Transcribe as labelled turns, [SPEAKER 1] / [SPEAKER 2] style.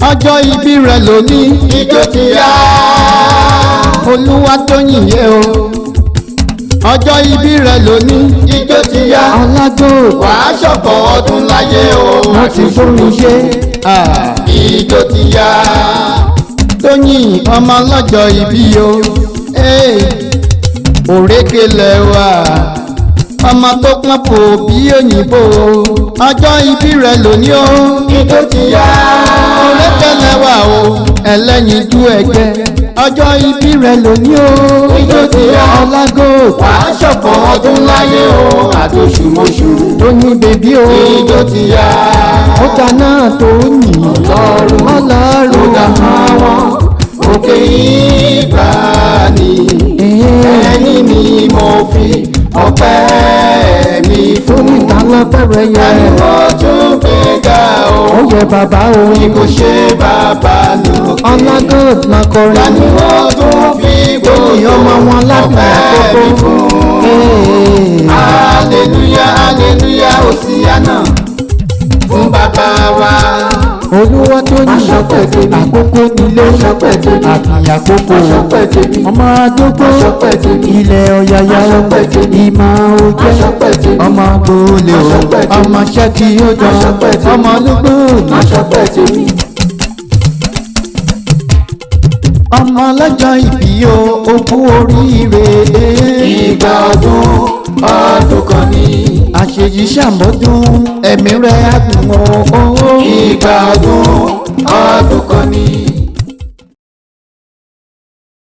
[SPEAKER 1] ọjọ́ ìbí rẹ̀ lónìí ijó ti yá. Olúwatóyìn yé o ọjọ́ ìbí rẹ̀ lónìí ijó ti yá.
[SPEAKER 2] Ọlágò
[SPEAKER 1] wàá ṣọ̀pọ̀ ọdún láyé o.
[SPEAKER 2] wọ́n ti fómi ṣe.
[SPEAKER 1] Ijó ti yá. Tóyìn ọmọ ọlọ́jọ́ ìbí o. Òrékè lẹ́wà ọmọ tó pọ́n pò bí òyìnbó. Ọjọ́ ìbí rẹ̀ lónìí o.
[SPEAKER 2] Ijó ti yá.
[SPEAKER 1] Òrékè lẹ́wà o ẹlẹ́yinjú ẹgbẹ́. Ọjọ́ ìbí rẹ̀ lónìí o.
[SPEAKER 2] Ijó ti yá.
[SPEAKER 1] Ọlágò
[SPEAKER 2] wàá ṣọ̀pọ̀ ọdún láyé o àtòṣùmọ̀ṣù.
[SPEAKER 1] Tóyìn bèbí o.
[SPEAKER 2] Ijó ti yá.
[SPEAKER 1] ó ta náà Tóyìn Ọlọ́run
[SPEAKER 2] ó dá àwọn òkè ìgbàanì. Ẹni ni mo fi ọpẹ́ mi fún.
[SPEAKER 1] ìtàlọ́ fẹ́rẹ̀ yẹ.
[SPEAKER 2] Ẹni mo tún gbé ga o.
[SPEAKER 1] ó yẹ bàbá o.
[SPEAKER 2] Bí kò ṣe bàbá lókè.
[SPEAKER 1] Ọlágò máa kọrin.
[SPEAKER 2] Ẹni mo tún fi
[SPEAKER 1] Tóyìn ọmọ wọn láti
[SPEAKER 2] ọpẹ́ mi
[SPEAKER 1] àkókò.
[SPEAKER 2] fún. Hallelujah, hallelujah, Hosiana fún bàbá wa.
[SPEAKER 1] Olúwatóyìn àkókò nílé àti àkókò ọmọ àdógó ilẹ̀ ọ̀yàyà ìmọ̀ òjẹ́ ọmọ gbòòlè o ọmọ ṣẹ́kì ó jọ ọmọ ológbò ọmọ ọlọ́jọ́ ìbí o okú oríire.
[SPEAKER 2] Ìgbà ọdún kan ní.
[SPEAKER 1] àṣeyí ṣàmọ́dún ẹ̀mí rẹ̀ á gùn o.
[SPEAKER 2] Ìgbà ọdún kan ní.